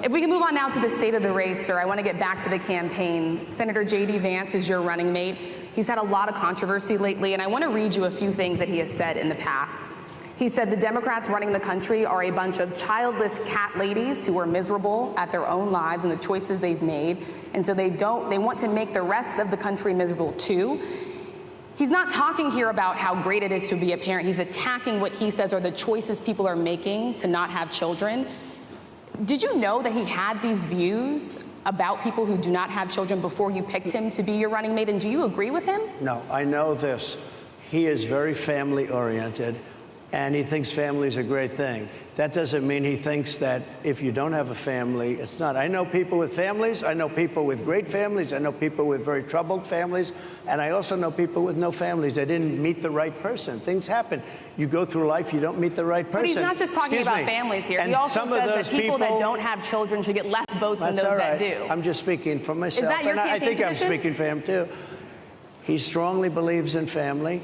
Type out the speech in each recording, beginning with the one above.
If we can move on now to the state of the race, sir, I want to get back to the campaign. Senator J.D. Vance is your running mate. He's had a lot of controversy lately, and I want to read you a few things that he has said in the past. He said the Democrats running the country are a bunch of childless cat ladies who are miserable at their own lives and the choices they've made, and so they want to make the rest of the country miserable too. He's not talking here about how great it is to be a parent. He's attacking what he says are the choices people are making to not have children. Did you know that he had these views about people who do not have children before you picked him to be your running mate, and do you agree with him? No, I know this. He is very family-oriented, and he thinks family is a great thing. That doesn't mean he thinks that if you don't have a family, it's not. I know people with families. I know people with great families. I know people with very troubled families. And I also know people with no families. They didn't meet the right person. Things happen. You go through life, you don't meet the right person. But he's not just talking about families here. And he also some says of those that people that don't have children should get less votes than those that do. I'm just speaking for myself. Is that your campaign I think position? I'm speaking for him, too. He strongly believes in family.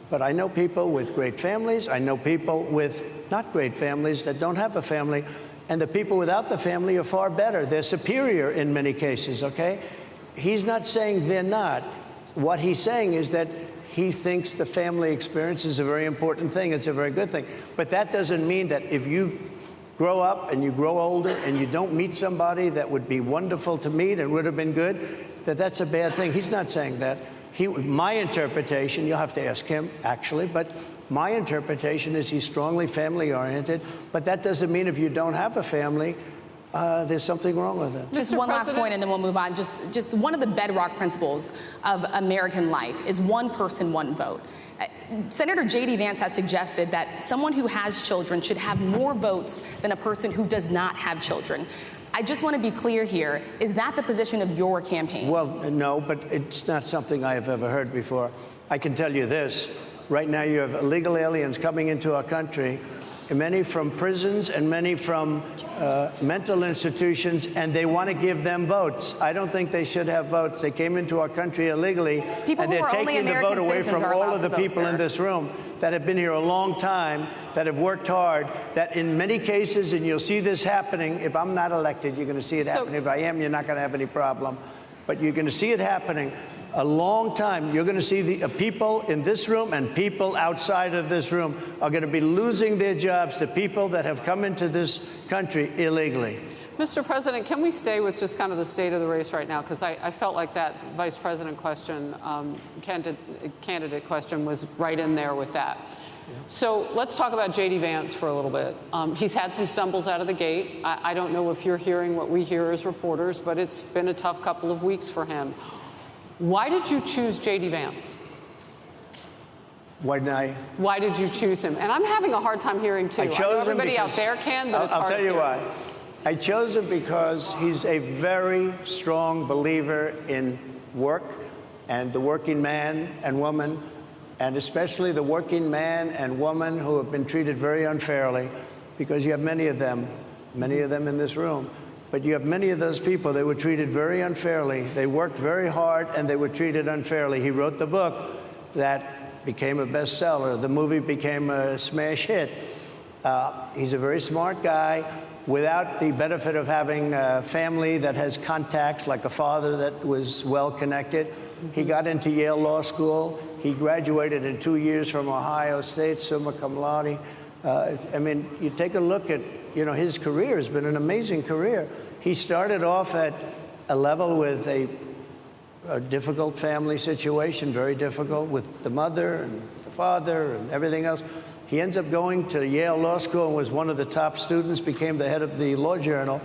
But I know people with great families. I know people with not great families that don't have a family. And the people without the family are far better. They're superior in many cases, okay? He's not saying they're not. What he's saying is that he thinks the family experience is a very important thing. It's a very good thing. But that doesn't mean that if you grow up and you grow older and you don't meet somebody that would be wonderful to meet and would have been good, that that's a bad thing. He's not saying that. My interpretation, you'll have to ask him, actually, but my interpretation is he's strongly family-oriented, but that doesn't mean if you don't have a family, there's something wrong with it. Just one last point, and then we'll move on. Just one of the bedrock principles of American life is one person, one vote. Senator J.D. Vance has suggested that someone who has children should have more votes than a person who does not have children. I just want to be clear here. Is that the position of your campaign? Well, no, but it's not something I have ever heard before. I can tell you this. Right now you have illegal aliens coming into our country, many from prisons and many from mental institutions, and they want to give them votes. I don't think they should have votes. They came into our country illegally, and they're taking the vote away from all of the people in this room that have been here a long time, that have worked hard, that in many cases, and you'll see this happening, if I'm not elected, you're going to see it happening. If I am, you're not going to have any problem. But you're going to see it happening a long time. You're going to see the people in this room and people outside of this room are going to be losing their jobs to people that have come into this country illegally. Mr. President, can we stay with just kind of the state of the race right now? Because I felt like that vice president question, candidate question was right in there with that. Yeah. So let's talk about J.D. Vance for a little bit. He's had some stumbles out of the gate. I don't know if you're hearing what we hear as reporters, but it's been a tough couple of weeks for him. Why did you choose J.D. Vance? Why did you choose him? And I'm having a hard time hearing, too. I know everybody out there can, but it's hard to hear. I'll tell you why. I chose him because he's a very strong believer in work and the working man and woman, and especially the working man and woman who have been treated very unfairly, because you have many of them in this room. But you have many of those people, they were treated very unfairly. They worked very hard, and they were treated unfairly. He wrote the book that became a bestseller. The movie became a smash hit. He's a very smart guy without the benefit of having a family that has contacts, like a father that was well-connected. He got into Yale Law School. He graduated in 2 years from Ohio State, summa cum laude. I mean, you take a look at, his career has been an amazing career. He started off at a level with a difficult family situation, very difficult with the mother and the father and everything else. He ends up going to Yale Law School and was one of the top students, became the head of the law journal.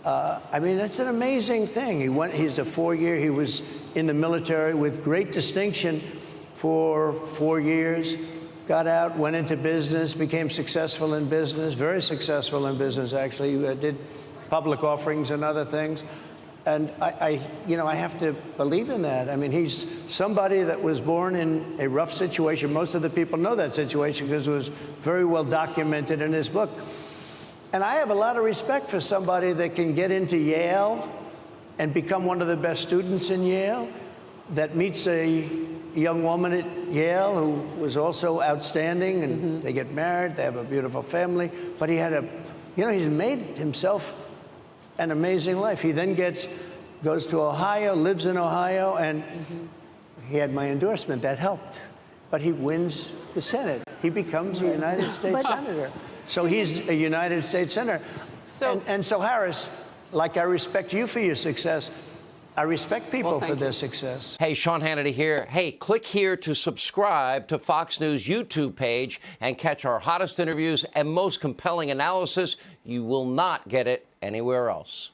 I mean, that's an amazing thing. He's a 4-year, he was in the military with great distinction for 4 years, got out, went into business, became successful in business, very successful in business, actually. Did public offerings and other things. And I have to believe in that. I mean, he's somebody that was born in a rough situation. Most of the people know that situation because it was very well documented in his book. And I have a lot of respect for somebody that can get into Yale and become one of the best students in Yale, that meets a young woman at Yale who was also outstanding, and they get married, they have a beautiful family. But he had he's made himself an amazing life. He then goes to Ohio, lives in Ohio, and he had my endorsement. That helped. But he wins the Senate. He becomes a United States Senator. So he's a United States Senator. And so, Harris, like I respect you for your success, I respect people for their success. Hey, Sean Hannity here. Hey, click here to subscribe to Fox News YouTube page and catch our hottest interviews and most compelling analysis. You will not get it anywhere else.